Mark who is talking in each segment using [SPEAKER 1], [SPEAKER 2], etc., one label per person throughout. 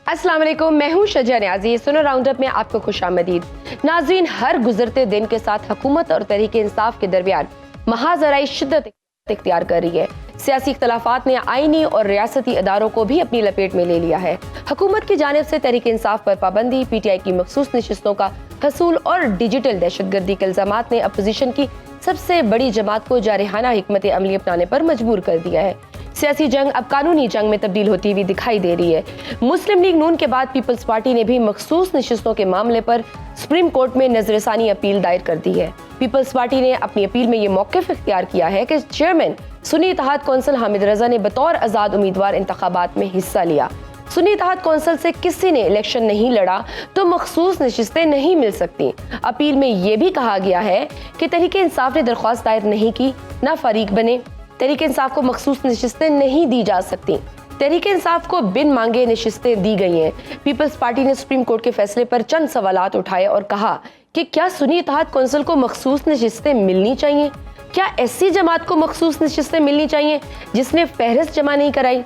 [SPEAKER 1] अस्सलाम वालेकुम, मैं हूं शजा न्याजी। सुनो राउंडअप में आपको खुशामदीद। नाज़रीन, हर गुजरते दिन के साथ हुकूमत और तहरीके इंसाफ के दरमियान महाजराई शिद्दत इख्तियार कर रही है। सियासी इख्तलाफात ने आईनी और रियासती अदारों को भी अपनी लपेट में ले लिया है। हुकूमत की जानिब से तहरीके इंसाफ पर पाबंदी, PTI की मखसूस नशिस्तों का हसूल और डिजिटल दहशतगर्दी के इल्जामात ने अपोजिशन की सबसे बड़ी जमात को जारहाना हिकमत अमली अपनाने पर मजबूर कर दिया है। सियासी जंग अब कानूनी जंग में तब्दील होती हुई दिखाई दे रही है। मुस्लिम लीग नून के बाद पीपल्स पार्टी ने भी मखसूस नशिस्तों के मामले पर सुप्रीम कोर्ट में नजरसानी अपील दायर कर दी है। पीपल्स पार्टी ने अपनी अपील में ये मौक़िफ़ इख्तियार किया है कि चेयरमैन सुन्नी इत्तेहाद कौंसिल हामिद रजा ने बतौर आज़ाद उम्मीदवार इंतखाबात में हिस्सा लिया। सुन्नी इत्तेहाद कौंसिल से किसी ने इलेक्शन नहीं लड़ा तो मखसूस नशिस्तें नहीं मिल सकती। अपील में यह भी कहा गया है कि तहरीके इंसाफ ने दरख्वास्त दायर नहीं की, ना फरीक बने। तहरीके इंसाफ को मखसूस नशिस्तें नहीं दी जा सकती। तहरीके इंसाफ को बिन मांगे नशिस्तें दी गई हैं। पीपल्स पार्टी ने सुप्रीम कोर्ट के फैसले पर चंद सवालात उठाए और कहा कि क्या सुन्नी इत्तेहाद कौंसिल को मखसूस नशिस्तें मिलनी चाहिए? क्या ऐसी जमात को मखसूस नशिस्तें मिलनी चाहिए जिसने फहरिस्त जमा नहीं कराई?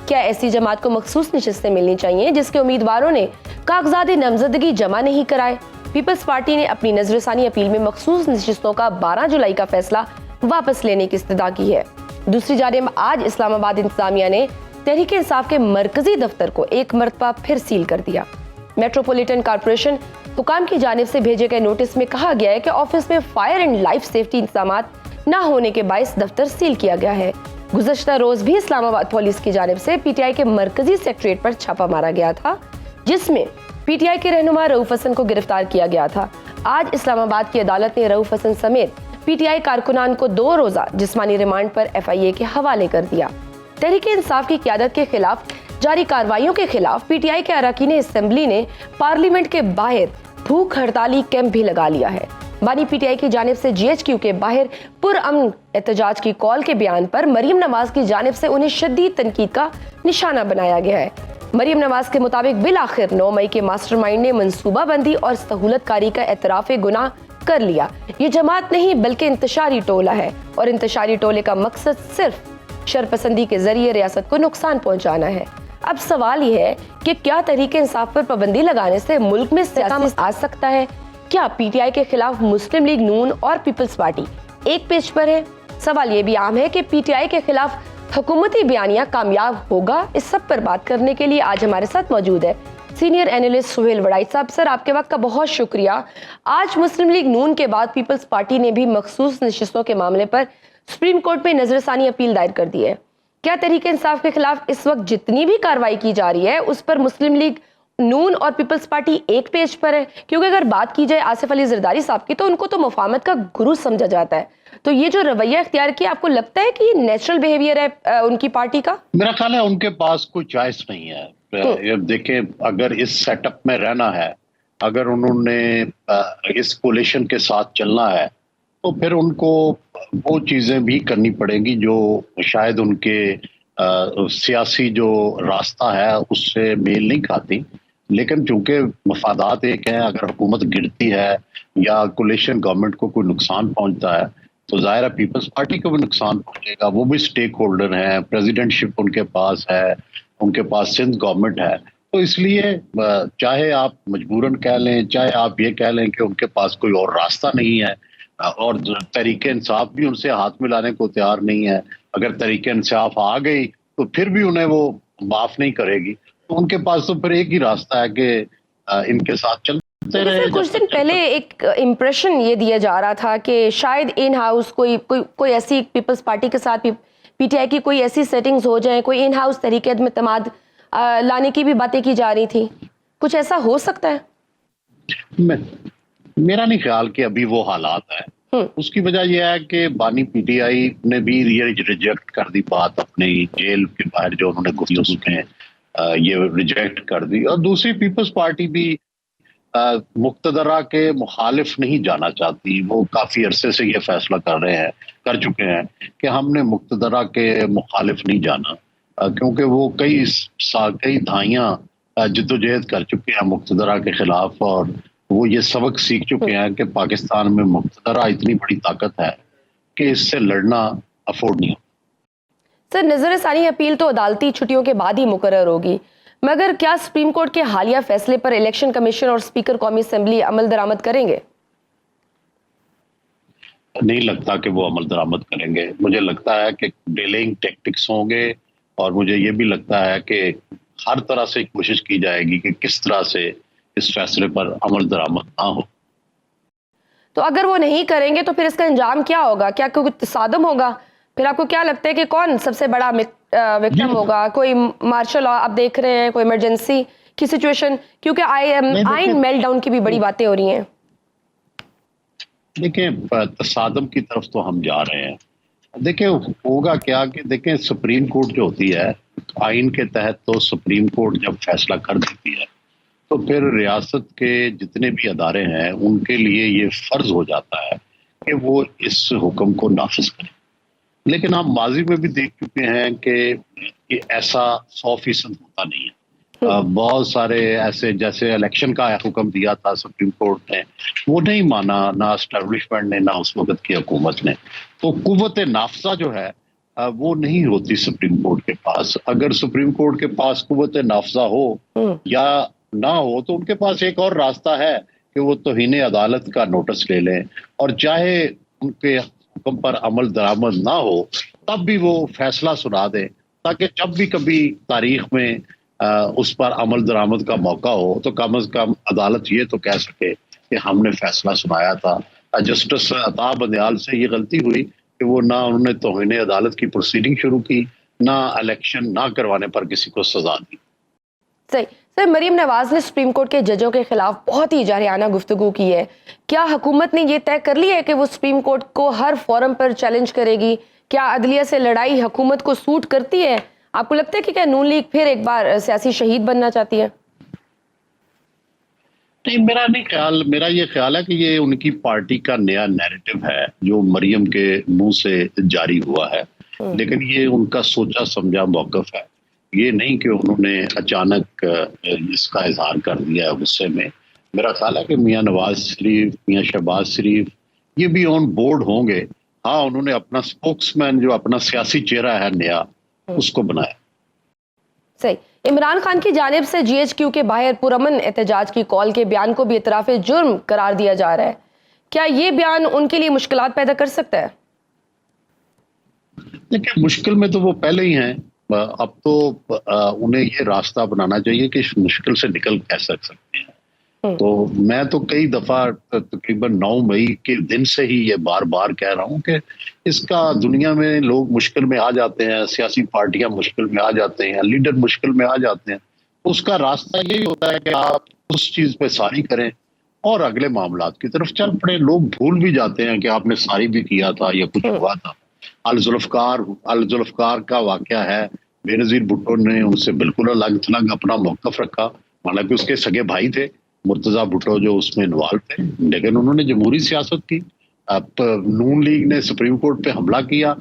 [SPEAKER 1] क्या ऐसी जमात को मखसूस नशिस्तें मिलनी चाहिए जिसके उम्मीदवारों ने कागजात नामजदगी जमा नहीं कराए? पीपल्स पार्टी ने अपनी नजरसानी अपील में मखसूस नशिस्तों का 12 जुलाई का फैसला वापस लेने की इस्तदा की है। दूसरी जानिब आज इस्लामाबाद इंतजामिया ने तहरीके इंसाफ के मरकजी दफ्तर को एक मरतबा फिर सील कर दिया। मेट्रोपॉलिटन कॉर्पोरेशन हुकाम की जानिब से भेजे गए नोटिस में कहा गया है कि ऑफिस में फायर एंड लाइफ सेफ्टी इंतजामात न होने के बाइस दफ्तर सील किया गया है। गुज़श्ता रोज भी इस्लामाबाद पुलिस की जानिब से PTI के मरकजी सेक्रेटरीट पर छापा मारा गया था, जिसमें PTI के रहनुमा रऊफ हसन को गिरफ्तार किया गया था। आज इस्लामाबाद की अदालत ने रऊफ हसन समेत PTI कारकुनान को 2 रोजा जिस्मानी रिमांड पर FIA के हवाले कर दिया। तहरीके इंसाफ की क़यादत के खिलाफ जारी कार्रवाइयों के खिलाफ PTI के अरकान असेंबली ने पार्लियामेंट के बाहर भूख हड़ताली कैंप भी लगा लिया है। बानी PTI की जानिब से GHQ के बाहर पुरअमन एहतजाज की कॉल के बयान पर मरीम नवाज की जानिब से उन्हें शदीद तनकीद का निशाना बनाया गया है। मरीम नवाज के मुताबिक बिल आखिर 9 मई के मास्टरमाइंड ने मंसूबाबंदी और सहूलतकारी का एतराफ़ गुनाह कर लिया। ये जमात नहीं बल्कि इंतशारी टोला है और इंतशारी टोले का मकसद सिर्फ शरपसंदी के जरिए रियासत को नुकसान पहुंचाना है। अब सवाल ये है कि क्या तहरीके इंसाफ पर पाबंदी लगाने से मुल्क में सियासी आ सकता है? क्या PTI के खिलाफ मुस्लिम लीग नून और पीपल्स पार्टी एक पेज पर है? सवाल ये भी आम है कि PTI के खिलाफ हुकूमती बयानिया कामयाब होगा? इस सब पर बात करने के लिए आज हमारे साथ मौजूद है सीनियर एनालिस्ट सुहेल वड़ाई साहब। सर, आपके वक्त का बहुत शुक्रिया। आज मुस्लिम लीग नून के बाद पीपल्स पार्टी ने भी मखसूस नशिस्तों के मामले पर सुप्रीम कोर्ट में नजरसानी अपील दायर कर दी है। क्या तहरीके इंसाफ के खिलाफ इस वक्त जितनी भी कार्रवाई की जा रही है उस पर मुस्लिम लीग नून और पीपल्स पार्टी एक पेज पर है? क्योंकि अगर बात की जाए आसिफ अली जरदारी साहब की तो उनको तो मुफाहमत का गुरु समझा जाता है। तो ये जो रवैया इख्तियार किया, आपको लगता है कि ये नेचुरल बिहेवियर है उनकी पार्टी का?
[SPEAKER 2] मेरा ख्याल है उनके पास कोई चॉइस नहीं है। देखिए, अगर इस सेटअप में रहना है, अगर उन्होंने इस कोलिशन के साथ चलना है तो फिर उनको वो चीजें भी करनी पड़ेंगी जो शायद उनके सियासी जो रास्ता है उससे मेल नहीं खाती। लेकिन चूंकि मफादात एक है, अगर हुकूमत गिरती है या कोलिशन गवर्नमेंट को कोई नुकसान पहुंचता है तो जाहिर है पीपल्स पार्टी को भी नुकसान पहुंचेगा। वो भी स्टेक होल्डर हैं, प्रेसिडेंटशिप उनके पास है, उनके पास सिंध गवर्नमेंट है। तो इसलिए चाहे आप मजबूरन कह लें, चाहे आप ये कह लें कि उनके पास कोई और रास्ता नहीं है और तहरीके इंसाफ भी उनसे हाथ मिलाने को तैयार नहीं है। अगर तहरीके इंसाफ आ गई तो फिर भी उन्हें वो माफ नहीं करेगी। तो उनके पास तो फिर एक ही रास्ता है कि इनके साथ चल।
[SPEAKER 1] कुछ दिन पहले एक इम्प्रेशन ये दिया जा रहा था कि शायद इन हाउस कोई ऐसी पीपल्स पार्टी के साथ PTI की कोई ऐसी सेटिंग्स हो जाए, कोई इन हाउस तरीके में इत्तेमाद लाने की भी बातें की जा रही थी। कुछ ऐसा हो सकता है?
[SPEAKER 2] मेरा नहीं ख्याल कि अभी वो हालात है। उसकी वजह यह है कि बानी PTI ने भी ये रिजेक्ट कर दी बात, अपनी जेल के बाहर जो उन्होंने गुफ्तगू में ये रिजेक्ट कर दी। और दूसरी पीपल्स पार्टी भी मुक्तदरा के मुखालिफ नहीं जाना चाहती। वो काफी अरसे से ये फैसला कर चुके हैं कि हमने मुक्तदरा के मुखालिफ नहीं जाना, क्योंकि वो कई दहाइयां जिद्दोजहद कर चुके हैं मुक्तदरा के खिलाफ और वो ये सबक सीख चुके हैं कि पाकिस्तान में मुक्तदरा इतनी बड़ी ताकत है कि इससे लड़ना अफोर्ड नहीं होता।
[SPEAKER 1] सर, नजरसानी अपील तो अदालती छुट्टियों के बाद ही मुकर्रर होगी। मगर क्या सुप्रीम कोर्ट के हालिया फैसले पर इलेक्शन कमीशन और स्पीकर कौमी असेंबली अमल दरामद करेंगे?
[SPEAKER 2] नहीं लगता कि वो अमल दरामद करेंगे। मुझे लगता है कि डिलेइंग टैक्टिक्स होंगे और मुझे ये भी लगता है कि हर तरह से कोशिश की जाएगी कि किस तरह से इस फैसले पर अमल दरामद ना हो।
[SPEAKER 1] तो अगर वो नहीं करेंगे तो फिर इसका अंजाम क्या होगा? क्या कोई तसादम होगा? फिर आपको क्या लगता है कि कौन सबसे बड़ा विक्टिम होगा? कोई मार्शल लॉ आप देख रहे हैं, कोई इमरजेंसी की सिचुएशन, क्योंकि आइन मेल्टडाउन की भी बड़ी बातें हो रही हैं।
[SPEAKER 2] देखिए, तसादम की तरफ तो हम जा रहे हैं। देखिए होगा क्या कि देखिए सुप्रीम कोर्ट जो होती है, आइन के तहत तो सुप्रीम कोर्ट जब फैसला कर देती है तो फिर रियासत के जितने भी अदारे हैं उनके लिए ये फर्ज हो जाता है कि वो इस हुक्म को नाफिज करें। लेकिन हम माजी में भी देख चुके हैं कि ये ऐसा 100% होता नहीं है। बहुत सारे ऐसे, जैसे इलेक्शन का हुक्म दिया था सुप्रीम कोर्ट ने, वो नहीं माना ना एस्टेब्लिशमेंट ने ना उस वक्त की हुकूमत ने। तो कुव्वत नाफजा जो है वो नहीं होती सुप्रीम कोर्ट के पास। अगर सुप्रीम कोर्ट के पास कुव्वत नाफजा हो या ना हो तो उनके पास एक और रास्ता है कि वो तौहीन अदालत का नोटिस ले लें, और चाहे उनके हुक्म पर अमल दरामद ना हो तब भी वो फैसला सुना दें, ताकि जब भी कभी तारीख में उस पर अमल दरामद का मौका हो तो कम अज कम अदालत ये तो कह सके कि हमने फैसला सुनाया था। जस्टिस अता बंदयाल से ये गलती हुई कि वो ना उन्होंने तौहीन अदालत की प्रोसीडिंग शुरू की, ना इलेक्शन ना करवाने पर किसी को सजा दी।
[SPEAKER 1] सही सर, मरीम नवाज ने सुप्रीम कोर्ट के जजों के खिलाफ बहुत ही जारियाना गुफ्तगू की है। क्या हुकूमत ने ये तय कर लिया है कि वो सुप्रीम कोर्ट को हर फोरम पर चैलेंज करेगी? क्या अदलिया से लड़ाई हुकूमत को सूट करती है? आपको लगता है कि क्या नून लीग फिर एक बार सियासी शहीद बनना चाहती है?
[SPEAKER 2] नहीं, मेरा ये ख्याल है कि ये उनकी पार्टी का नया नैरेटिव है जो मरियम के मुंह से जारी हुआ है। लेकिन ये उनका सोचा समझा मौकफ है। ये नहीं कि उन्होंने अचानक इसका इजहार कर दिया है गुस्से में। मेरा ख्याल है कि मियां नवाज शरीफ, मियां शहबाज शरीफ ये भी ऑन बोर्ड होंगे। हाँ, उन्होंने अपना स्पोक्समैन जो अपना सियासी चेहरा है नया, उसको बनाया।
[SPEAKER 1] सही। इमरान खान की जानिब से GHQ के बाहर पुरअमन एहतजाज की कॉल के बयान को भी इतराफ़े जुर्म करार दिया जा रहा है। क्या ये बयान उनके लिए मुश्किलात पैदा कर सकता है?
[SPEAKER 2] देखिए, मुश्किल में तो वो पहले ही हैं। अब तो उन्हें ये रास्ता बनाना चाहिए कि इस मुश्किल से निकल कैसे सकते हैं। तो मैं तो कई दफा तकरीबन 9 मई के दिन से ही ये बार बार कह रहा हूँ कि इसका दुनिया में लोग मुश्किल में आ जाते हैं, सियासी पार्टियां मुश्किल में आ जाते हैं, लीडर मुश्किल में आ जाते हैं। उसका रास्ता यही होता है कि आप उस चीज पे सारी करें और अगले मामलात की तरफ चल पड़े। लोग भूल भी जाते हैं कि आपने सारी भी किया था या कुछ हुआ था। अल जुल्फकार का वाकया है, बेनजीर भुट्टो ने उनसे बिल्कुल अलग थलग अपना मौकफ रखा, हालांकि उसके सगे भाई थे मुर्तजा भुट्टो जो उसमें इन्वॉल्व थे, लेकिन उन्होंने जमहूरी सियासत की। अब नून लीग ने सुप्रीम कोर्ट पे हमला किया,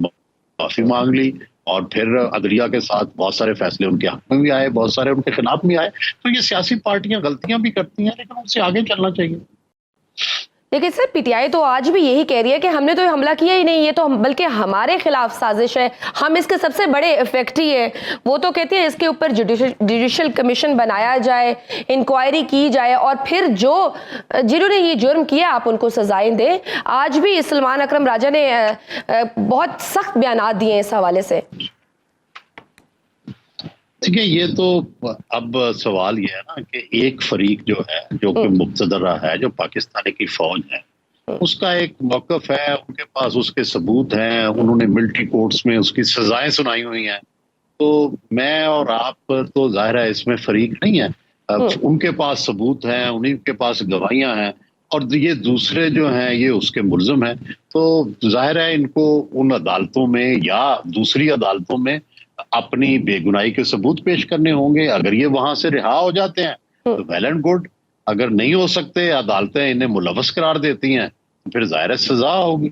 [SPEAKER 2] माफी मांग ली, और फिर अदलिया के साथ बहुत सारे फैसले उनके हक में भी आए, बहुत सारे उनके खिलाफ भी आए। तो ये सियासी पार्टियां गलतियां भी करती हैं, लेकिन उनसे आगे चलना चाहिए।
[SPEAKER 1] लेकिन सर, PTI तो आज भी यही कह रही है कि हमने तो हमला किया ही नहीं, ये तो बल्कि हमारे खिलाफ साजिश है, हम इसके सबसे बड़े इफेक्टी है। वो तो कहती है इसके ऊपर जुडिशल कमीशन बनाया जाए, इंक्वायरी की जाए, और फिर जिन्होंने ये जुर्म किया आप उनको सजाएं दें। आज भी सलमान अकरम राजा ने बहुत सख्त बयान दिए इस हवाले से।
[SPEAKER 2] देखिए, ये तो अब सवाल ये है ना कि एक फरीक जो है, जो कि मुक्तदरा है, जो पाकिस्तानी की फौज है, उसका एक मौकफ है, उनके पास उसके सबूत हैं, उन्होंने मिलिट्री कोर्ट्स में उसकी सजाएं सुनाई हुई हैं। तो मैं और आप तो जाहिर है इसमें फरीक नहीं है। उनके पास सबूत हैं, उन्हीं के पास गवाहियां हैं, और ये दूसरे जो हैं ये उसके मुल्जिम हैं। तो जाहिर है इनको उन अदालतों में या दूसरी अदालतों में अपनी बेगुनाही के सबूत पेश करने होंगे। अगर ये वहां से रिहा हो जाते हैं तो वेल एंड गुड, अगर नहीं हो सकते, अदालतें इन्हें मुलवस करार देती हैं, तो फिर जाहिर सजा होगी।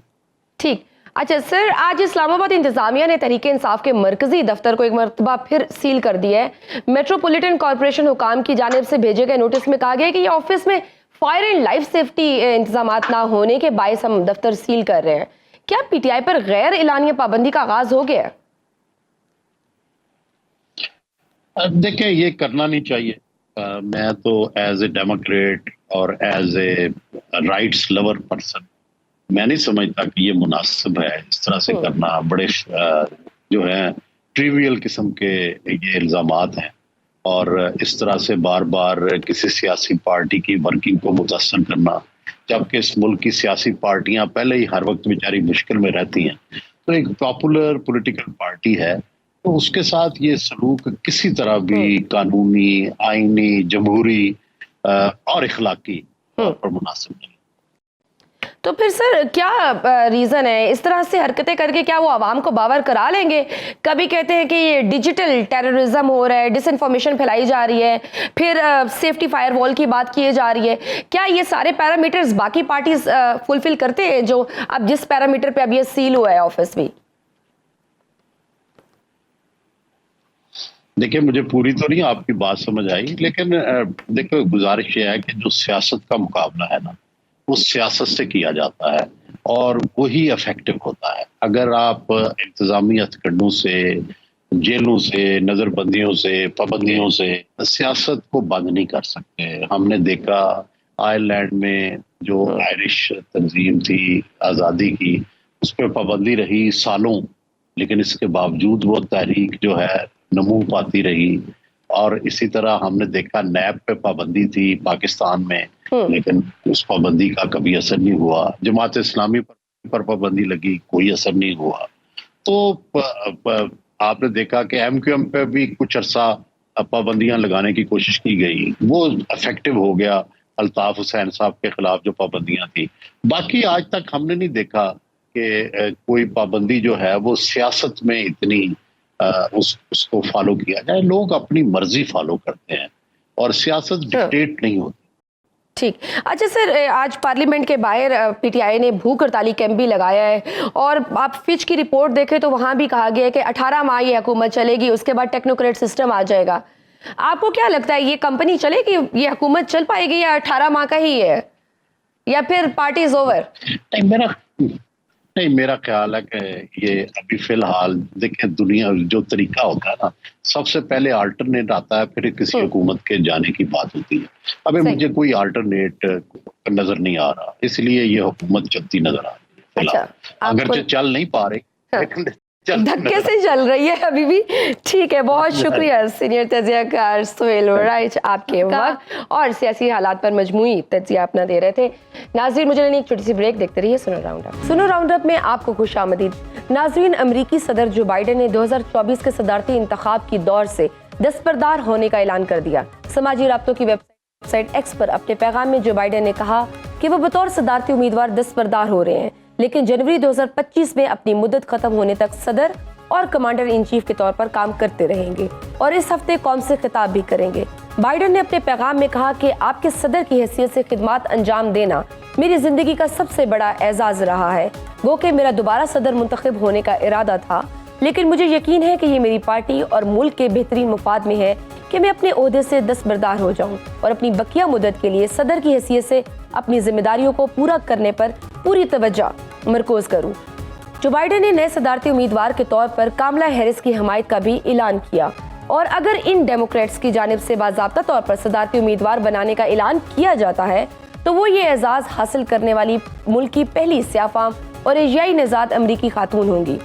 [SPEAKER 1] ठीक। अच्छा सर, आज इस्लामाबाद इंतजामिया ने तहरीके इंसाफ के मरकजी दफ्तर को एक मरतबा फिर सील कर दिया है। मेट्रोपॉलिटन कॉरपोरेशन हुकाम की जानिब से भेजे गए नोटिस में कहा गया कि ये ऑफिस में फायर एंड लाइफ सेफ्टी इंतजाम ना होने के बायस हम दफ्तर सील कर रहे हैं। क्या PTI पर गैर एलानिया पाबंदी का आगाज हो गया है?
[SPEAKER 2] देखिए ये करना नहीं चाहिए। मैं तो एज ए डेमोक्रेट और as a rights lover person मैं नहीं समझता कि ये मुनासिब है इस तरह से करना। बड़े जो है ट्रिवियल किस्म के ये इल्जामात हैं और इस तरह से बार बार किसी सियासी पार्टी की वर्किंग को मुतासर करना, जबकि इस मुल्क की सियासी पार्टियां पहले ही हर वक्त बेचारी मुश्किल में रहती हैं। तो एक पॉपुलर पॉलिटिकल पार्टी है तो उसके साथ ये सलूक किसी तरह भी कानूनी, आईनी, जमहूरी और इखलाकी तौर पर मुनासिब नहीं।
[SPEAKER 1] तो फिर सर क्या रीजन है इस तरह से हरकतें करके? क्या वो आवाम को बावर करा लेंगे? कभी कहते हैं कि ये डिजिटल टेररिज्म हो रहा है, डिसइंफॉर्मेशन फैलाई जा रही है, फिर सेफ्टी फायरवॉल की बात की जा रही है। क्या ये सारे पैरामीटर्स बाकी पार्टीज फुलफिल करते हैं जो अब जिस पैरामीटर पे अब ये सील हुआ है ऑफिस भी?
[SPEAKER 2] देखिए मुझे पूरी तो नहीं आपकी बात समझ आई, लेकिन देखो गुजारिश ये है कि जो सियासत का मुकाबला है ना वो सियासत से किया जाता है और वही इफेक्टिव होता है। अगर आप इंतजामी हथकंडों से, जेलों से, नजरबंदियों से, पाबंदियों से सियासत को बंद नहीं कर सकते। हमने देखा आयरलैंड में जो आयरिश तंजीम थी आज़ादी की, उस पर पाबंदी रही सालों, लेकिन इसके बावजूद वो तहरीक जो है नमू पाती रही। और इसी तरह हमने देखा नैब पे पाबंदी थी पाकिस्तान में, लेकिन उस पाबंदी का कभी असर नहीं हुआ। जमात इस्लामी पर पाबंदी लगी, कोई असर नहीं हुआ। तो आपने देखा कि MQM पे भी कुछ अरसा पाबंदियां लगाने की कोशिश की गई, वो इफेक्टिव हो गया। अल्ताफ हुसैन साहब के खिलाफ जो पाबंदियां थी, बाकी आज तक हमने नहीं देखा कि कोई पाबंदी जो है वो सियासत में इतनी उसको फॉलो किया जाए। लोग अपनी मर्जी फॉलो करते हैं और सियासत डिक्टेट नहीं होती।
[SPEAKER 1] ठीक। अच्छा सर, आज पार्लियामेंट के बाहर PTI ने भूख हड़ताली कैंप भी लगाया है और आप फिच की रिपोर्ट देखें तो वहां भी कहा गया है कि 18 माह ये हुकूमत चलेगी, उसके बाद टेक्नोक्रेट सिस्टम आ जाएगा। आपको क्या लगता है ये कंपनी चलेगी, ये हुकूमत चल पाएगी या 18 माह का ही है या फिर पार्टी इज ओवर?
[SPEAKER 2] नहीं, मेरा ख्याल है कि ये अभी फिलहाल देखें, दुनिया जो तरीका होता है ना, सबसे पहले अल्टरनेट आता है, फिर किसी हुकूमत के जाने की बात होती है। अभी मुझे कोई अल्टरनेट नजर नहीं आ रहा, इसलिए ये हुकूमत चलती नजर आ रही है फिलहाल। अगर चल नहीं पा रही लेकिन
[SPEAKER 1] धक्के से चल रही है अभी भी। ठीक है, बहुत शुक्रिया सीनियर तजियाकार सुहेल वराइच, आपके वक्त और सियासी हालात पर मजमूई तजिया अपना दे रहे थे। नाज़रीन, मुझे लेनी एक छोटी सी ब्रेक, देखते रहिए सुनो राउंड अप। सुनो राउंड अप में आपको खुशामदीद। नाज़रीन, अमरीकी सदर जो बाइडेन ने 2024 के सदारती इंतखाब की दौर से दस्तबरदार होने का ऐलान कर दिया। समाजी राब्तों की वेबसाइट एक्स पर अपने पैगाम में जो बाइडेन ने कहा कि वो बतौर सदारती उम्मीदवार दस्तबरदार हो रहे हैं, लेकिन जनवरी 2025 में अपनी मुद्दत खत्म होने तक सदर और कमांडर इन चीफ के तौर पर काम करते रहेंगे और इस हफ्ते कौम से खिताब भी करेंगे। बाइडेन ने अपने पैगाम में कहा कि आपके सदर की हैसियत से खिदमत अंजाम देना मेरी जिंदगी का सबसे बड़ा एजाज रहा है। गो कि मेरा दोबारा सदर मुंतखब होने का इरादा था, लेकिन मुझे यकीन है कि ये मेरी पार्टी और मुल्क के बेहतरीन मुफाद में है कि मैं अपने ओहदे से दस्तबरदार हो जाऊं और अपनी बकिया मुद्दत के लिए सदर की हैसियत से अपनी जिम्मेदारियों को पूरा करने पर पूरी तवज्जो मरकूज करूं। जो बाइडेन ने नए सदारती उम्मीदवार के तौर पर कामला हैरिस की हमायत का भी ऐलान किया और अगर इन डेमोक्रेट्स की जानिब से बाज़ाब्ता तौर पर सदारती उम्मीदवार बनाने का ऐलान किया जाता है तो वो ये एजाज हासिल करने वाली मुल्क की पहली स्याफाम और एशियाई नजाद अमरीकी खातून होंगी।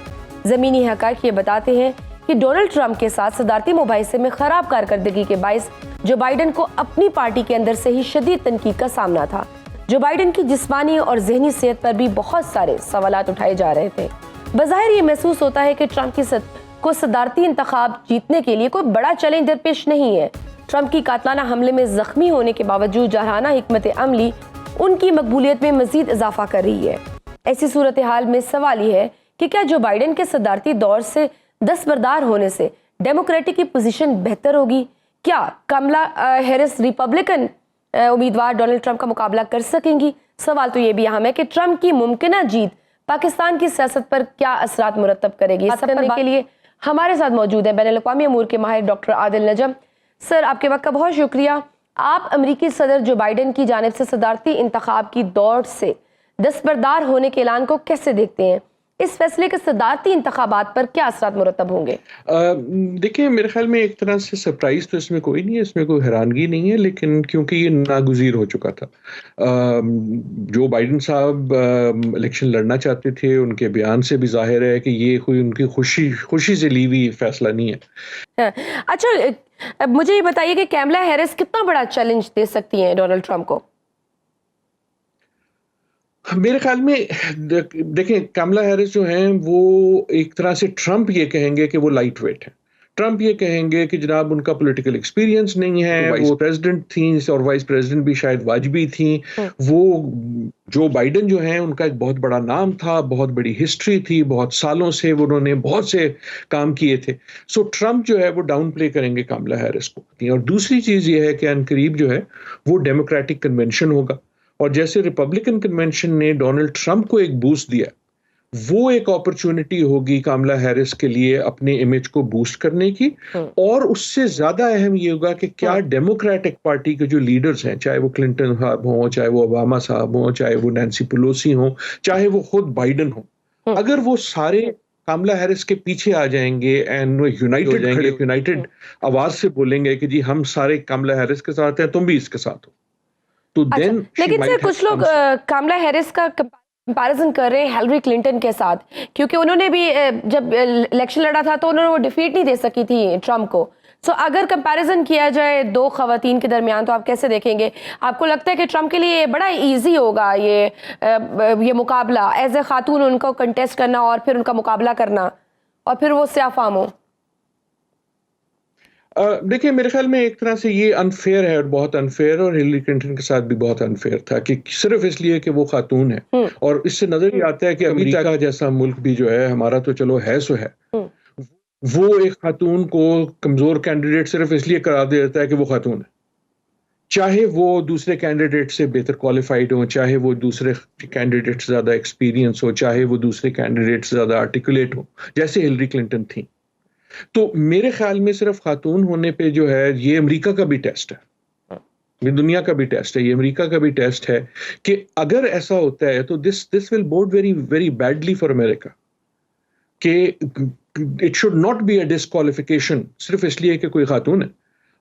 [SPEAKER 1] जमीनी हक़ाइक़ ये बताते हैं कि डोनाल्ड ट्रंप के साथ सदारती मुबाहिसे में खराब कारकर्दगी के बाइस जो बाइडेन को अपनी पार्टी के अंदर से ही शदीद तनकीद का सामना था। जो बाइडेन की जिस्मानी और जहनी सेहत पर भी बहुत सारे सवालात उठाए जा रहे थे। बज़ाहिर ये महसूस होता है कि ट्रंप को सदारती इंतखाब जीतने के लिए कोई बड़ा चैलेंज दरपेश नहीं है। ट्रंप की कातलाना हमले में जख्मी होने के बावजूद जारहाना हिकमत अमली उनकी मकबूलियत में मजीद इजाफा कर रही है। ऐसी सूरत हाल में सवाल ये है कि क्या जो बाइडेन के सदारती दौर से दस्तबरदार होने से डेमोक्रेटिक की पोजीशन बेहतर होगी? क्या कमला हैरिस रिपब्लिकन उम्मीदवार डोनाल्ड ट्रंप का मुकाबला कर सकेंगी? सवाल तो ये भी अहम है कि ट्रंप की मुमकिना जीत पाकिस्तान की सियासत पर क्या असरात मुरतब करेगी। बात करने के लिए हमारे साथ मौजूद है बैनुल-अक़वामी अमूर के माहिर डॉक्टर आदिल नजम। सर, आपके वक्त का बहुत शुक्रिया। आप अमरीकी सदर जो बाइडेन की जानिब से सदारती इंतखाब की दौड़ से दस्तबरदार होने के ऐलान को कैसे देखते हैं? इस फैसले के सदारती इंतखाबात पर क्या असरात मुरतब होंगे?
[SPEAKER 3] देखिए, मेरे ख्याल में एक तरह से सरप्राइज तो इसमें कोई नहीं है, इसमें कोई हैरानगी नहीं है, लेकिन क्योंकि ये नागुज़ीर हो चुका था। जो बाइडेन साहब इलेक्शन लड़ना चाहते थे, उनके बयान से भी ज़ाहिर है कि ये कोई उनकी खुशी से ली हुई फैसला नहीं है।
[SPEAKER 1] हाँ, अच्छा, अब मुझे ये बताइए कि कैमला हैरिस कितना बड़ा चैलेंज दे सकती हैं डोनाल्ड ट्रंप को?
[SPEAKER 3] मेरे ख्याल में देखिए, कमला हैरिस जो हैं वो एक तरह से ट्रंप ये कहेंगे कि वो लाइट वेट है। ट्रंप ये कहेंगे कि जनाब उनका पॉलिटिकल एक्सपीरियंस नहीं है, वो प्रेसिडेंट थी और वाइस प्रेसिडेंट भी शायद वाजबी थी। वो जो बाइडेन जो हैं उनका एक बहुत बड़ा नाम था, बहुत बड़ी हिस्ट्री थी, बहुत सालों से उन्होंने बहुत से काम किए थे। सो ट्रंप जो है वो डाउन प्ले करेंगे कमला हैरिस को। और दूसरी चीज ये है कि अनकरीब जो है वो डेमोक्रेटिक कन्वेंशन होगा, और जैसे रिपब्लिकन कन्वेंशन ने डोनाल्ड ट्रंप को एक बूस्ट दिया, वो एक अपॉर्चुनिटी होगी कामला हैरिस के लिए अपने इमेज को बूस्ट करने की। और उससे ज्यादा अहम ये होगा कि क्या डेमोक्रेटिक पार्टी के जो लीडर्स हैं, चाहे वो क्लिंटन साहब हों, चाहे वो ओबामा साहब हों, चाहे वो नैन्सी पेलोसी हों, चाहे वो खुद बाइडेन हो, अगर वो सारे कामला हैरिस के पीछे आ जाएंगे एंड यूनाइटेड हो जाएंगे, यूनाइटेड आवाज से बोलेंगे कि जी हम सारे कामला हैरिस के साथ हैं, तुम भी इसके साथ हो, तो देन।
[SPEAKER 1] लेकिन सर कुछ लोग कामला हैरिस का कंपैरिजन कर रहे हैं हिलरी क्लिंटन के साथ, क्योंकि उन्होंने भी जब इलेक्शन लड़ा था तो उन्होंने वो डिफीट नहीं दे सकी थी ट्रंप को। सो अगर कंपैरिजन किया जाए दो खवातीन के दरमियान तो आप कैसे देखेंगे? आपको लगता है कि ट्रंप के लिए बड़ा इजी होगा ये मुकाबला, एज ए खातून उनको कंटेस्ट करना और फिर उनका मुकाबला करना और फिर वो स्याफाम हो?
[SPEAKER 3] देखिए, मेरे ख्याल में एक तरह से ये अनफेयर है, और बहुत अनफेयर, और हिलरी क्लिंटन के साथ भी बहुत अनफेयर था कि सिर्फ इसलिए कि वो खातून है। और इससे नजर ही आता है कि अमेरिका का जैसा मुल्क भी जो है, हमारा तो चलो है सो है, वो एक खातून को कमजोर कैंडिडेट सिर्फ इसलिए करार दे देता है कि वो खातून है, चाहे वो दूसरे कैंडिडेट से बेहतर क्वालिफाइड हो, चाहे वो दूसरे कैंडिडेट से ज्यादा एक्सपीरियंस हो, चाहे वो दूसरे कैंडिडेट से ज्यादा आर्टिकुलेट हो, जैसे हिलरी क्लिंटन थी। तो मेरे ख्याल में सिर्फ खातून होने पे जो है, ये अमेरिका का भी टेस्ट है, ये दुनिया का भी टेस्ट है, ये अमेरिका का भी टेस्ट है कि अगर ऐसा होता है तो this will bode very very badly for America, कि it should not be a disqualification सिर्फ इसलिए कि कोई खातून है।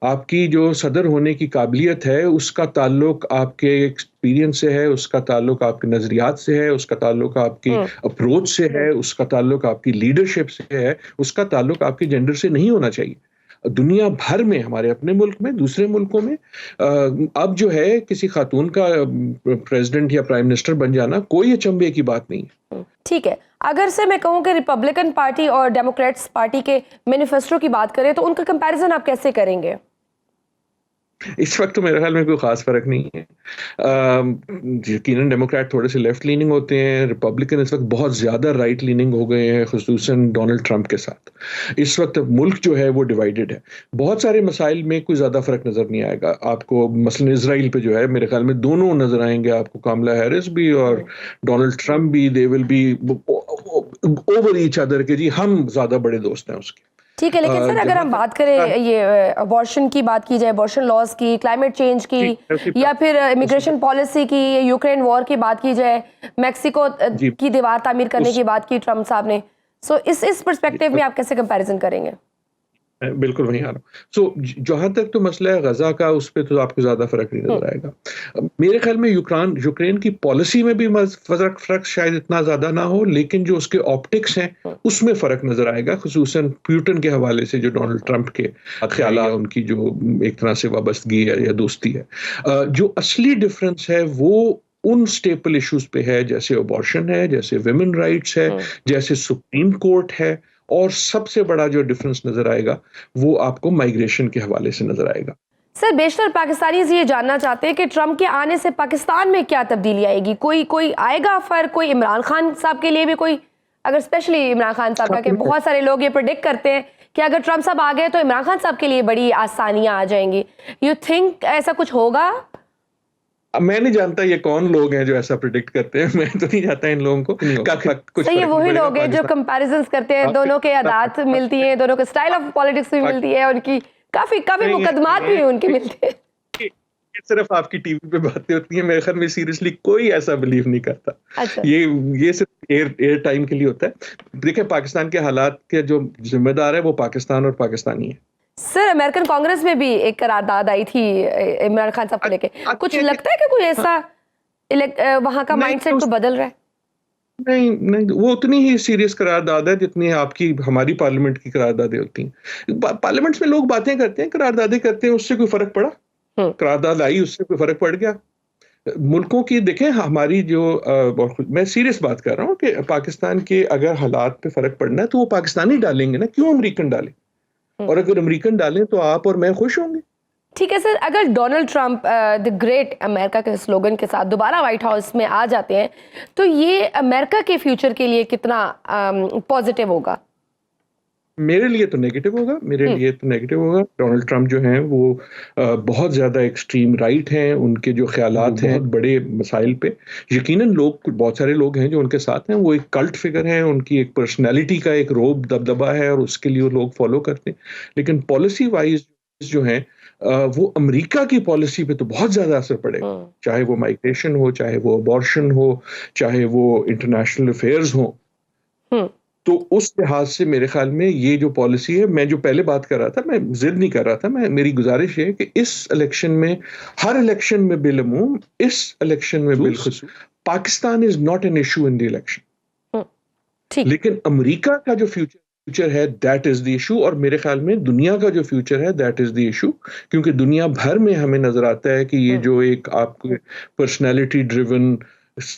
[SPEAKER 3] आपकी जो सदर होने की काबिलियत है, उसका ताल्लुक आपके एक्सपीरियंस से है, उसका ताल्लुक आपके नजरियात से है, उसका ताल्लुक आपकी अप्रोच से है, उसका ताल्लुक आपकी लीडरशिप से है, उसका ताल्लुक आपके जेंडर से नहीं होना चाहिए। दुनिया भर में, हमारे अपने मुल्क में, दूसरे मुल्कों में अब जो है किसी खातून का प्रेसिडेंट या प्राइम मिनिस्टर बन जाना कोई अचंभे की बात नहीं है।
[SPEAKER 1] ठीक है, अगर से मैं कहूँ कि रिपब्लिकन पार्टी और डेमोक्रेट्स पार्टी के मैनिफेस्टो की बात करें तो उनका कंपैरिजन आप कैसे करेंगे?
[SPEAKER 3] इस वक्त तो मेरे ख्याल में कोई खास फर्क नहीं है। यकीनन डेमोक्रेट थोड़े से लेफ्ट लीनिंग होते हैं, रिपब्लिकन इस वक्त बहुत ज्यादा राइट लीनिंग हो गए हैं, खुसूसन डोनाल्ड ट्रंप के साथ। इस वक्त मुल्क जो है वो डिवाइडेड है, बहुत सारे मसाइल में कोई ज्यादा फर्क नजर नहीं आएगा आपको। मसलन इसराइल पे जो है, मेरे ख्याल में दोनों नजर आएंगे आपको, कामला हैरिस भी और डोनाल्ड ट्रंप भी, they will be over each other के जी हम ज्यादा बड़े दोस्त हैं उसके।
[SPEAKER 1] ठीक है, लेकिन सर अगर हम बात करें ये अबॉर्शन की बात की जाए, अबॉर्शन लॉज की, क्लाइमेट चेंज की, या फिर इमिग्रेशन पॉलिसी की, यूक्रेन वॉर की बात की जाए, मैक्सिको की दीवार तामीर करने की बात की ट्रंप साहब ने, सो इस पर्सपेक्टिव में आप कैसे कंपैरिजन करेंगे?
[SPEAKER 3] बिल्कुल वहीं आ रहा हूँ। सो जहां तक तो मसला है गजा का, उस पर तो आपको ज्यादा फर्क नहीं नजर आएगा। मेरे ख्याल में यूक्रेन की पॉलिसी में भी फर्क शायद इतना ज्यादा ना हो, लेकिन जो उसके ऑप्टिक्स हैं उसमें फर्क नजर आएगा, खुसूसन प्यूटन के हवाले से जो डोनाल्ड ट्रंप के ख्याल, उनकी जो एक तरह से वाबस्तगी है या दोस्ती है। जो असली डिफरेंस है वो उन स्टेपल इश्यूज पे है, जैसे अबॉर्शन है, जैसे विमेन राइट्स है, जैसे सुप्रीम कोर्ट है, और सबसे बड़ा जो डिफरेंस नजर आएगा वो आपको माइग्रेशन के हवाले से नजर आएगा।
[SPEAKER 1] सर बेशतर पाकिस्तानीज ये जानना चाहते हैं कि ट्रंप के आने से पाकिस्तान में क्या तब्दीली आएगी, कोई आएगा फर्क? कोई इमरान खान साहब के लिए भी कोई, अगर स्पेशली इमरान खान साहब का, कि बहुत सारे लोग ये प्रेडिक्ट करते हैं कि अगर ट्रंप साहब आ गए तो इमरान खान साहब के लिए बड़ी आसानियां आ जाएंगी, यू थिंक ऐसा कुछ होगा?
[SPEAKER 3] मैं नहीं जानता ये कौन लोग हैं जो ऐसा प्रिडिक्ट करते हैं, मैं तो नहीं जानता इन लोगों को कुछ।
[SPEAKER 1] सही है, वही लोग हैं जो कंपैरिजंस करते हैं, दोनों के आदत मिलती है, दोनों के स्टाइल ऑफ पॉलिटिक्स भी मिलती है, उनकी काफी मुकदमात भी उनके मिलते हैं।
[SPEAKER 3] ये सिर्फ आपकी टीवी पे बातें होती हैं, मेरे ख्याल में सीरियसली कोई ऐसा बिलीव नहीं करता।
[SPEAKER 1] अच्छा।
[SPEAKER 3] ये सिर्फ एयर टाइम के लिए होता है। देखिए, पाकिस्तान के हालात के जो जिम्मेदार है वो पाकिस्तान और पाकिस्तानी है।
[SPEAKER 1] सर, अमेरिकन कांग्रेस में भी एक करारदाद आई थी इमरान खान साहब को लेके, कुछ लगता है कि कोई ऐसा वहां का माइंडसेट तो बदल रहा है?
[SPEAKER 3] नहीं, वो उतनी ही सीरियस करारदाद है जितनी आपकी हमारी पार्लियामेंट की करारदादें होती हैं। पार्लियामेंट में लोग बातें करते हैं, करारदादें करते हैं, उससे कोई फर्क पड़ा? करारदाद आई, उससे कोई फर्क पड़ गया? मुल्कों की देखें, हमारी जो मैं सीरियस बात कर रहा हूँ कि पाकिस्तान के अगर हालात पे फर्क पड़ना है तो वो पाकिस्तानी डालेंगे ना, क्यों अमेरिकन डालें? और अगर अमेरिकन डालें तो आप और मैं खुश होंगे।
[SPEAKER 1] ठीक है सर, अगर Donald Trump the great America के स्लोगन के साथ दोबारा व्हाइट हाउस में आ जाते हैं तो ये अमेरिका के फ्यूचर के लिए कितना पॉजिटिव होगा?
[SPEAKER 3] मेरे लिए तो नेगेटिव होगा, डोनाल्ड ट्रंप जो हैं वो बहुत ज़्यादा एक्सट्रीम राइट हैं, उनके जो ख्यालात हैं बड़े मसाइल पे, यकीनन लोग, बहुत सारे लोग हैं जो उनके साथ हैं, वो एक कल्ट फिगर हैं, उनकी एक पर्सनैलिटी का एक रोब दबदबा है और उसके लिए वो लोग फॉलो करते हैं। लेकिन पॉलिसी वाइज जो है वो अमेरिका की पॉलिसी पे तो बहुत ज्यादा असर पड़ेगा, चाहे वो माइग्रेशन हो, चाहे वो अबॉर्शन हो, चाहे वो इंटरनेशनल अफेयर्स हो। तो उस लिहाज से मेरे ख्याल में ये जो पॉलिसी है, मैं जो पहले बात कर रहा था, मैं जिद नहीं कर रहा था, मेरी गुजारिश है कि इस इलेक्शन में, हर इलेक्शन में बिलअमूम, इस इलेक्शन में बिलखुसूस, Pakistan is not an issue in the election, लेकिन अमेरिका का जो फ्यूचर है दैट इज द इशू, और मेरे ख्याल में दुनिया का जो फ्यूचर है दैट इज द इशू, क्योंकि दुनिया भर में हमें नजर आता है कि ये जो एक आपके personality driven,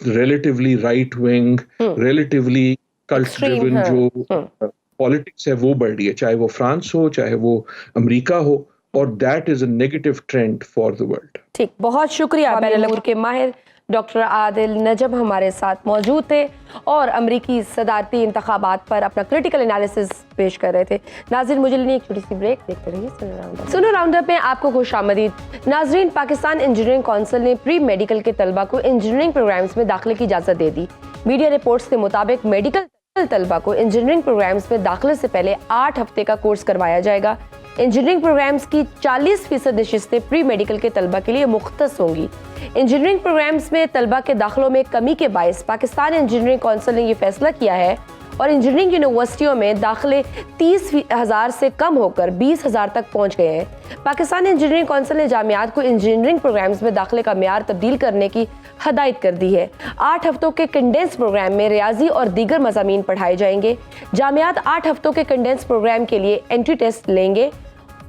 [SPEAKER 3] relatively right wing, relatively cult driven जो पॉलिटिक्स है वो बढ़ रही है, चाहे वो फ्रांस हो, चाहे वो अमेरिका हो, और that is a negative trend for the world.
[SPEAKER 1] ठीक, बहुत शुक्रिया। बैनुल के माहिर डॉक्टर आदिल नजम हमारे साथ मौजूद थे और अमरीकी सदारती इंतखाबात पर अपना क्रिटिकल एनालिसिस पेश कर रहे थे। नाज़रीन, मुझे लेनी एक छोटी सी ब्रेक, देखते रहिए सुनो राउंडअप में आपको खुशामदीद। नाज़रीन, पाकिस्तान इंजीनियरिंग काउंसिल ने प्री मेडिकल के तलबा को इंजीनियरिंग प्रोग्राम्स में दाखिले की इजाज़त दे दी। मीडिया रिपोर्ट्स के मुताबिक मेडिकल तलबा को इंजीनियरिंग प्रोग्राम्स में दाखिले से पहले 8 हफ्ते का कोर्स करवाया जाएगा। इंजीनियरिंग प्रोग्राम्स की 40% नशिस्तें प्री मेडिकल के तलबा के लिए मुख्तस होंगी। इंजीनियरिंग प्रोग्राम्स में तलबा के दाखिलों में कमी के बायस पाकिस्तान इंजीनियरिंग काउंसिल ने यह फैसला किया है और इंजीनियरिंग यूनिवर्सिटियों में दाखिले 30,000 से कम होकर 20,000 तक पहुंच गए हैं। पाकिस्तान इंजीनियरिंग काउंसिल ने जामियात को इंजीनियरिंग प्रोग्राम्स में दाखिले का म्यार तब्दील करने की हदायत कर दी है। 8 हफ्तों के कंडेंस प्रोग्राम में रियाजी और दीगर मज़ामीन पढ़ाए जाएंगे। जामियात 8 हफ्तों के कंडेंस प्रोग्राम के लिए एंट्री टेस्ट लेंगे।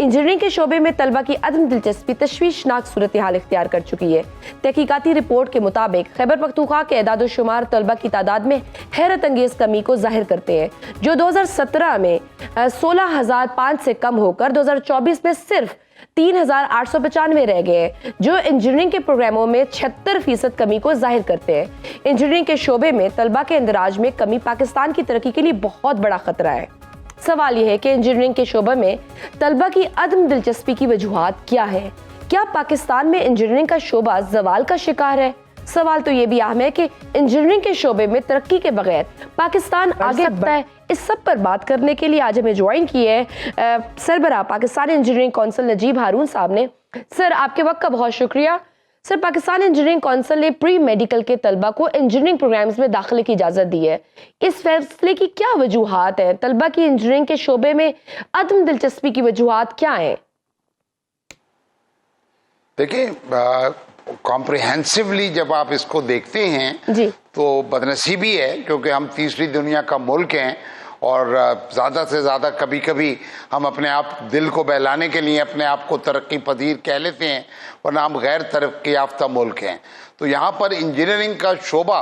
[SPEAKER 1] इंजीनियरिंग के शोबे में तलबा की अदम दिलचस्पी तशवीशनाक सूरत हाल इख्तियार कर चुकी है। तहकीकाती रिपोर्ट के मुताबिक खैबर पख्तूनख्वा के एदाद शुमार तलबा की तादाद में हैरत अंगेज कमी को जाहिर करते हैं, जो 2017 में 16,005 से कम होकर 2024 में सिर्फ 3,895 रह गए हैं, जो इंजीनियरिंग के प्रोग्रामों में 76% कमी को जाहिर करते हैं। इंजीनियरिंग के शोबे में तलबा के इंदराज में कमी पाकिस्तान की तरक्की के लिए बहुत बड़ा खतरा है। सवाल यह है कि इंजीनियरिंग के शोबे में तलबा की अदम दिलचस्पी की वजूहात क्या है? क्या पाकिस्तान में इंजीनियरिंग का शोबा जवाल का शिकार है? सवाल तो ये भी अहम है कि इंजीनियरिंग के शोबे में तरक्की के बगैर पाकिस्तान आगे बढ़ता है। इस सब पर बात करने के लिए आज हमें ज्वाइन की है सरबराह पाकिस्तान इंजीनियरिंग काउंसिल नजीब हारून साहब ने। सर, आपके वक्त का बहुत शुक्रिया। सर, पाकिस्तान इंजीनियरिंग काउंसिल ने प्री मेडिकल के तलबा को इंजीनियरिंग प्रोग्राम्स में दाखिले की इजाज़त दी है। इस फैसले की क्या वजूहात है? तलबा की इंजीनियरिंग के शोबे में अदम दिलचस्पी की वजूहात क्या है?
[SPEAKER 4] देखिए, कॉम्प्रिहेंसिवली जब आप इसको देखते हैं जी, तो बदनसीबी है क्योंकि हम तीसरी दुनिया का मुल्क हैं और ज़्यादा से ज़्यादा कभी कभी हम अपने आप दिल को बहलाने के लिए अपने आप को तरक्की पजीर कह लेते हैं, वरना हम गैर तरक्की याफ्ता मुल्क हैं। तो यहाँ पर इंजीनियरिंग का शोबा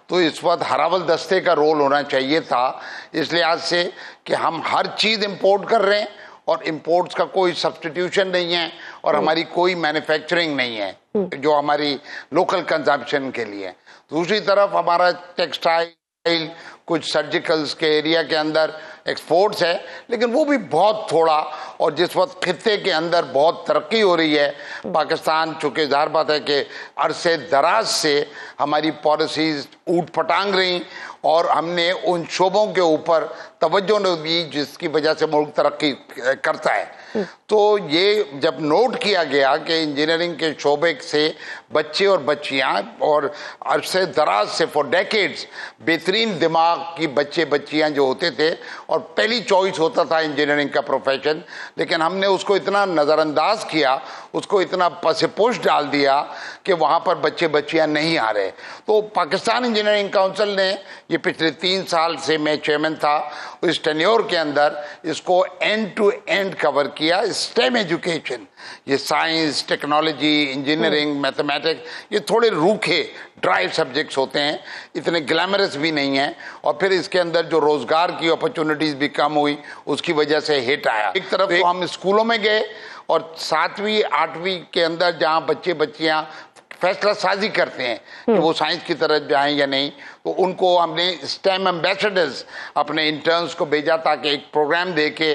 [SPEAKER 4] तो इस वक्त हरावल दस्ते का रोल होना चाहिए था, इस लिहाज से कि हम हर चीज़ इम्पोर्ट कर रहे हैं और इम्पोर्ट्स का कोई सब्स्टिट्यूशन नहीं है और हमारी कोई मैन्युफैक्चरिंग नहीं है जो हमारी लोकल कंजम्पशन के लिए। दूसरी तरफ हमारा टेक्सटाइल, कुछ सर्जिकल्स के एरिया के अंदर एक्सपोर्ट्स है, लेकिन वो भी बहुत थोड़ा, और जिस वक्त खित्ते के अंदर बहुत तरक्की हो रही है, पाकिस्तान चूँकि ज़ाहिर बात है कि अरसे दराज से हमारी पॉलिसीज़ ऊट पटांग रही और हमने उन शोबों के ऊपर तवज्जो नहीं दी जिसकी वजह से मुल्क तरक्की करता है। तो ये जब नोट किया गया कि इंजीनियरिंग के शोबे से बच्चे और बच्चियां और अरसे दराज से फॉर डेकेड्स बेहतरीन दिमाग की बच्चे बच्चियां जो होते थे और पहली चॉइस होता था इंजीनियरिंग का प्रोफेशन, लेकिन हमने उसको इतना नज़रअंदाज किया, उसको इतना पसेपोश डाल दिया कि वहाँ पर बच्चे बच्चियां नहीं आ रहे। तो पाकिस्तान इंजीनियरिंग काउंसिल ने ये पिछले 3 साल से मैं चेयरमैन था, इस टेन्योर के अंदर इसको एंड टू एंड कवर किया। स्टेम एजुकेशन, ये साइंस, टेक्नोलॉजी, इंजीनियरिंग, मैथमेटिक्स, ये थोड़े रूखे ड्राई सब्जेक्ट्स होते हैं, इतने ग्लैमरस भी नहीं हैं, और फिर इसके अंदर जो रोजगार की अपॉर्चुनिटीज भी कम हुई, उसकी वजह से हिट आया। एक तरफ तो हम स्कूलों में गए और 7वीं 8वीं के अंदर जहाँ बच्चे बच्चियाँ फैसला साजी करते हैं कि वो साइंस की तरफ जाएं या नहीं, तो उनको हमने स्टेम एम्बेसडर्स अपने इंटर्न्स को भेजा ताकि एक प्रोग्राम दे के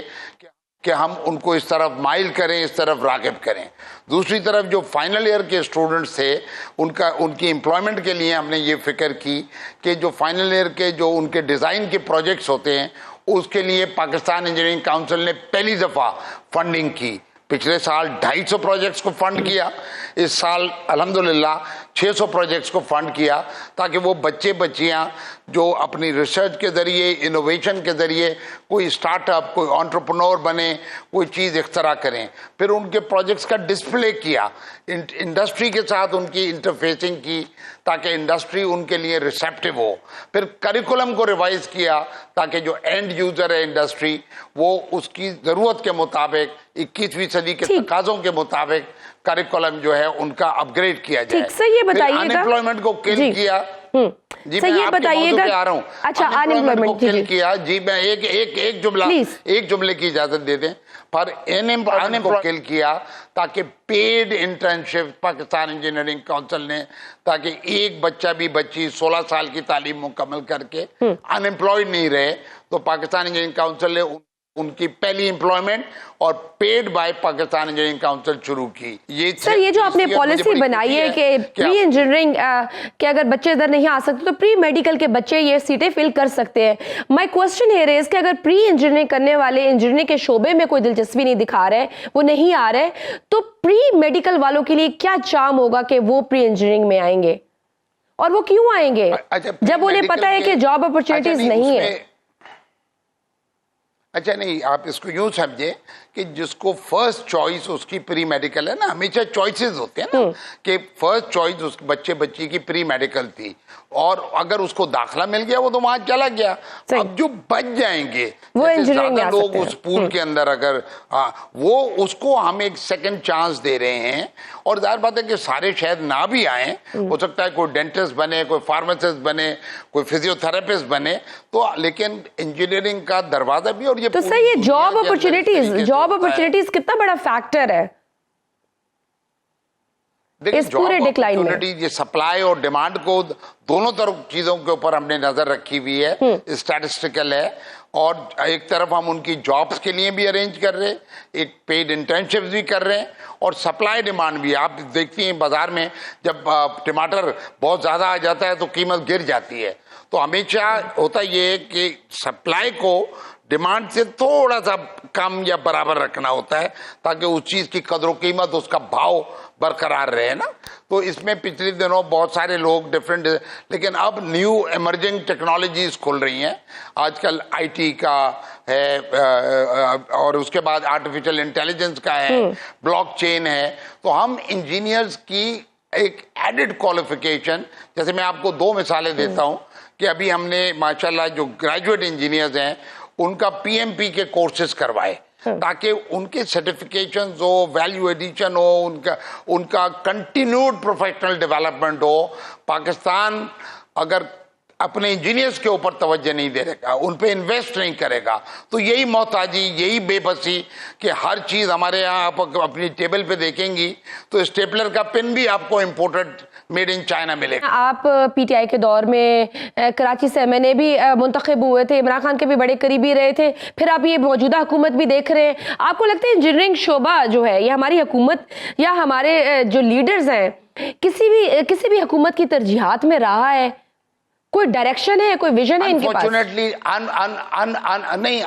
[SPEAKER 4] कि हम उनको इस तरफ माइल करें, इस तरफ राग़िब करें। दूसरी तरफ जो फाइनल ईयर के स्टूडेंट्स थे उनकी एम्प्लॉयमेंट के लिए हमने ये फिक्र की कि जो फाइनल ईयर के जो उनके डिज़ाइन के प्रोजेक्ट्स होते हैं उसके लिए पाकिस्तान इंजीनियरिंग काउंसिल ने पहली दफ़ा फंडिंग की। पिछले साल 250 प्रोजेक्ट्स को फंड किया, इस साल अल्हम्दुलिल्लाह 600 प्रोजेक्ट्स को फंड किया, ताकि वो बच्चे बच्चियां जो अपनी रिसर्च के ज़रिए, इनोवेशन के ज़रिए कोई स्टार्टअप, कोई एंटरप्रेन्योर बने, कोई चीज़ इख्तरा करें। फिर उनके प्रोजेक्ट्स का डिस्प्ले किया, इंडस्ट्री के साथ उनकी इंटरफेसिंग की ताकि इंडस्ट्री उनके लिए रिसेप्टिव हो। फिर करिकुलम को रिवाइज किया ताकि जो एंड यूज़र है इंडस्ट्री, वो उसकी ज़रूरत के मुताबिक 21वीं सदी के तकाज़ों के मुताबिक करिकुलम जो है उनका अपग्रेड किया जाए।
[SPEAKER 1] ठीक, सर ये बताइएगा,
[SPEAKER 4] अनएम्प्लॉयमेंट को किल किया। जी
[SPEAKER 1] सर ये बताइएगा,
[SPEAKER 4] आ रहा हूँ।
[SPEAKER 1] अच्छा अनएम्प्लॉयमेंट
[SPEAKER 4] को किल किया। जी मैं एक जुमले की इजाजत दे दें। पर अनएम्प्लॉयमेंट को किल किया ताकि paid internship Pakistan engineering council ने, ताकि एक बच्चा भी बच्ची 16 साल की तालीम मुकम्मल करके अनएम्प्लॉयड नहीं रहे, तो पाकिस्तान इंजीनियरिंग काउंसिल ने उनकी पहली एम्प्लॉयमेंट और paid by Pakistan engineering council शुरू की। ये
[SPEAKER 1] सर ये जो आपने पॉलिसी बनाई है कि प्री इंजीनियरिंग के अगर बच्चे इधर नहीं आ सकते तो प्री मेडिकल के बच्चे ये सीटें फिल कर सकते हैं। माय क्वेश्चन हियर इज कि अगर प्री इंजीनियरिंग करने वाले इंजीनियरिंग के शोबे में कोई दिलचस्पी नहीं दिखा रहे, वो नहीं आ रहे, तो प्री मेडिकल वालों के लिए क्या चार्म होगा कि वो प्री इंजीनियरिंग में आएंगे, और वो क्यों आएंगे जब उन्हें पता है कि जॉब अपॉर्चुनिटीज नहीं है?
[SPEAKER 4] अच्छा नहीं, आप इसको यूं समझे कि जिसको फर्स्ट चॉइस उसकी प्री मेडिकल है ना, हमेशा चॉइसेस होते हैं ना, कि फर्स्ट चॉइस उस बच्चे बच्ची की प्री मेडिकल थी और अगर उसको दाखिला मिल गया वो तो वहां चला गया। अब जो बच जाएंगे
[SPEAKER 1] वो
[SPEAKER 4] ज्यादा लोग उस पूल के अंदर, अगर वो उसको हम एक सेकंड चांस दे रहे हैं, और जाहिर बात है कि सारे शायद ना भी आए, हो सकता है कोई डेंटिस्ट बने, कोई फार्मासिस्ट बने, कोई फिजियोथेरेपिस्ट बने, तो लेकिन इंजीनियरिंग का दरवाजा भी, और ये
[SPEAKER 1] तो सर ये जॉब अपॉर्चुनिटीज कितना बड़ा फैक्टर है इस पूरे डिक्लाइन में?
[SPEAKER 4] ये सप्लाई और डिमांड को दोनों तरफ चीजों के ऊपर हमने नजर रखी हुई है, स्टैटिस्टिकल है, और एक तरफ हम उनकी जॉब्स के लिए भी अरेंज कर रहे हैं, एक पेड इंटर्नशिप भी कर रहे हैं, और सप्लाई डिमांड भी। आप देखती हैं बाजार में जब टमाटर बहुत ज्यादा आ जाता है तो कीमत गिर जाती है, तो हमेशा होता ये है कि सप्लाई को डिमांड से थोड़ा सा कम या बराबर रखना होता है ताकि उस चीज की कदर कीमत, उसका भाव बरकरार रहे ना। तो इसमें पिछले दिनों बहुत सारे लोग डिफरेंट, लेकिन अब न्यू इमर्जिंग टेक्नोलॉजीज खुल रही हैं। आजकल आईटी का है, और उसके बाद आर्टिफिशियल इंटेलिजेंस का है, ब्लॉकचेन है। तो हम इंजीनियर्स की एक एडेड क्वालिफिकेशन, जैसे मैं आपको 2 मिसालें देता हूं कि अभी हमने माशाल्लाह जो ग्रेजुएट इंजीनियर्स हैं उनका पीएमपी के कोर्सेज करवाए ताकि उनके सर्टिफिकेशन हो, वैल्यू एडिशन हो, उनका कंटिन्यूड प्रोफेशनल डेवलपमेंट हो। पाकिस्तान अगर अपने इंजीनियर्स के ऊपर तवज्जो नहीं देगा, उन पे इन्वेस्ट नहीं करेगा, तो यही मोहताजी, यही बेबसी कि हर चीज हमारे यहाँ आप अपनी टेबल पे देखेंगी तो स्टेपलर का पिन भी आपको इम्पोर्टेड मेड इन चाइना मिलेगा।
[SPEAKER 1] आप पीटीआई के दौर में कराची से एमएनए भी मुंतखब हुए थे, इमरान खान के भी बड़े करीबी रहे थे, फिर आप ये मौजूदा हुकूमत भी देख रहे हैं। आपको लगता है इंजीनियरिंग शोबा जो है ये हमारी हुकूमत या हमारे जो लीडर्स हैं किसी भी हुकूमत की तरजीहात में रहा है? कोई डायरेक्शन है, कोई विजन है इनके पास?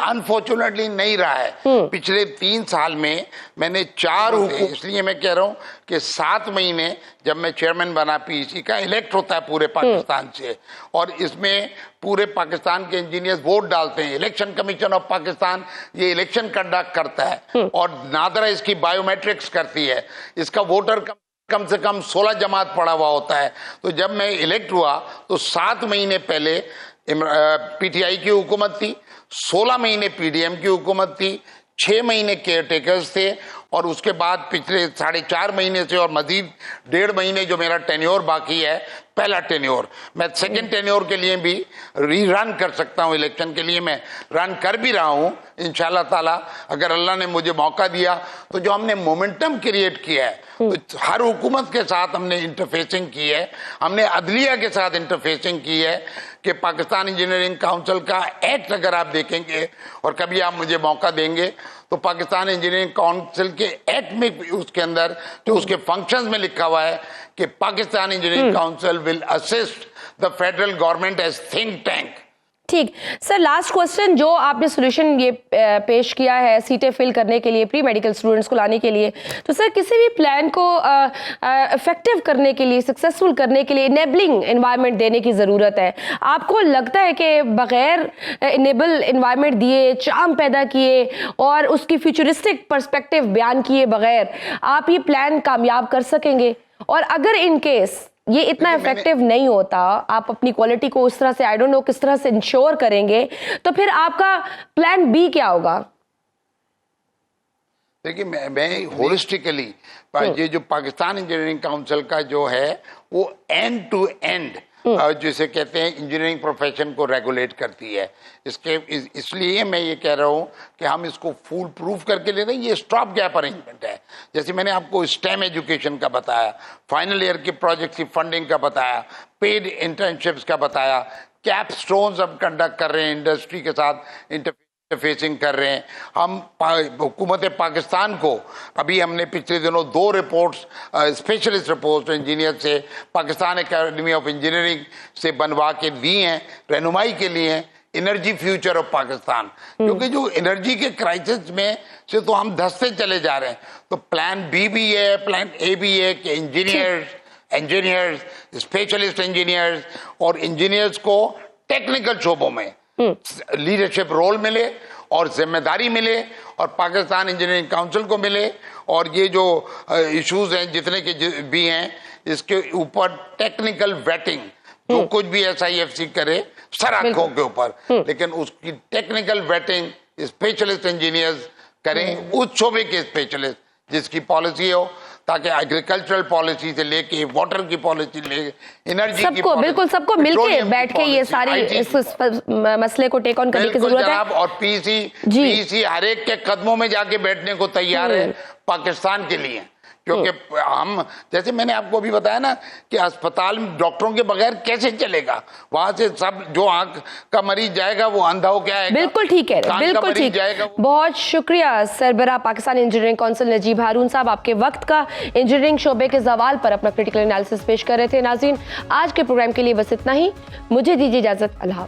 [SPEAKER 4] अनफॉर्चुनेटली नहीं रहा है। पिछले 3 साल में मैंने 4 हुकूमत, इसलिए मैं कह रहा हूं कि 7 महीने जब मैं चेयरमैन बना पीईसी का, इलेक्ट होता है पूरे पाकिस्तान से, और इसमें पूरे पाकिस्तान के इंजीनियर्स वोट डालते हैं। इलेक्शन कमीशन ऑफ पाकिस्तान ये इलेक्शन कंडक्ट करता है और नादरा इसकी बायोमेट्रिक्स करती है। इसका वोटर कम से कम 16 जमात पड़ा हुआ होता है। तो जब मैं इलेक्ट हुआ तो 7 महीने पहले पीटीआई की हुकूमत थी, 16 महीने पीडीएम की हुकूमत थी, 6 महीने केयर टेकर्स थे, और उसके बाद पिछले 4.5 महीने से और मजीद 1.5 महीने जो मेरा टेन्योर बाकी है, पहला टेन्योर, मैं सेकंड टेन्योर के लिए भी रीरन कर सकता हूं। इलेक्शन के लिए मैं रन कर भी रहा हूं इंशाल्लाह ताला, अगर अल्लाह ने मुझे मौका दिया तो। जो हमने मोमेंटम क्रिएट किया है, तो हर हुकूमत के साथ हमने इंटरफेसिंग की है, हमने अदलिया के साथ इंटरफेसिंग की है कि पाकिस्तान इंजीनियरिंग काउंसिल का एक्ट अगर आप देखेंगे और कभी आप मुझे मौका देंगे तो पाकिस्तान इंजीनियरिंग काउंसिल के एक्ट में, उसके अंदर जो उसके फंक्शंस में लिखा हुआ है कि Pakistan engineering council will assist the federal government as think tank.
[SPEAKER 1] ठीक सर, लास्ट क्वेश्चन, जो आपने सोल्यूशन ये पेश किया है सीटें फिल करने के लिए, प्री मेडिकल स्टूडेंट्स को लाने के लिए, तो सर किसी भी प्लान को इफेक्टिव करने के लिए, सक्सेसफुल करने के लिए इनेबलिंग एनवायरनमेंट देने की ज़रूरत है। आपको लगता है कि बगैर इनेबल एनवायरनमेंट दिए, चार्म पैदा किए और उसकी फ्यूचरिस्टिक पर्सपेक्टिव बयान किए बगैर आप ये प्लान कामयाब कर सकेंगे? और अगर इन केस ये इतना इफेक्टिव नहीं होता, आप अपनी क्वालिटी को उस तरह से, आई डोंट नो किस तरह से इंश्योर करेंगे, तो फिर आपका प्लान बी क्या होगा?
[SPEAKER 4] देखिए, मैं होलिस्टिकली ये जो पाकिस्तान इंजीनियरिंग काउंसिल का जो है वो एंड टू एंड जिसे कहते हैं इंजीनियरिंग प्रोफेशन को रेगुलेट करती है। इसलिए मैं ये कह रहा हूँ कि हम इसको फुल प्रूफ करके ले रहे हैं। ये स्टॉप गैप अरेंजमेंट है, जैसे मैंने आपको स्टेम एजुकेशन का बताया, फाइनल ईयर के प्रोजेक्ट की फंडिंग का बताया, पेड इंटर्नशिप्स का बताया, कैप स्टोन्स अब कंडक्ट कर रहे हैं, इंडस्ट्री के साथ इंटरफेसिंग कर रहे हैं। हम हुकूमत पाकिस्तान को अभी हमने पिछले दिनों 2 रिपोर्ट्स, स्पेशलिस्ट रिपोर्ट्स इंजीनियर से पाकिस्तान एकेडमी ऑफ इंजीनियरिंग से बनवा के दी हैं, रहनुमाई के लिए एनर्जी फ्यूचर ऑफ पाकिस्तान। क्योंकि जो एनर्जी के क्राइसिस में से तो हम धंसते चले जा रहे हैं, तो प्लान बी भी है, प्लान ए भी है कि इंजीनियर्स, स्पेशलिस्ट इंजीनियर्स और इंजीनियर्स को टेक्निकल शोबों में लीडरशिप रोल मिले और जिम्मेदारी मिले और पाकिस्तान इंजीनियरिंग काउंसिल को मिले, और ये जो इश्यूज हैं जितने के भी हैं, इसके ऊपर टेक्निकल वेटिंग, जो कुछ भी SIFC करे सराखों के ऊपर, लेकिन उसकी टेक्निकल वेटिंग स्पेशलिस्ट इंजीनियर्स करें, उस शोबे के स्पेशलिस्ट जिसकी पॉलिसी हो, ताकि एग्रीकल्चरल पॉलिसी से लेके वाटर की पॉलिसी ले, एनर्जी की
[SPEAKER 1] सबको, बिल्कुल सबको मिलके बैठ के ये सारी इस मसले को टेक ऑन करने की जरूरत है।
[SPEAKER 4] और पीसी हर एक के कदमों में जाके बैठने को तैयार है पाकिस्तान के लिए, क्योंकि हम, जैसे मैंने आपको अभी बताया ना कि अस्पताल में डॉक्टरों के बगैर कैसे चलेगा, वहां से सब जो आंख का मरीज जाएगा वो अंधा हो क्या है।
[SPEAKER 1] बिल्कुल ठीक है, बिल्कुल ठीक। बहुत शुक्रिया सरबराह पाकिस्तान इंजीनियरिंग काउंसिल नजीब हारून साहब, आपके वक्त का इंजीनियरिंग शोबे के सवाल पर अपना क्रिटिकल एनालिसिस पेश कर रहे थे। नाज़रीन, आज के प्रोग्राम के लिए बस इतना ही, मुझे दीजिए इजाजत। अल्लाह।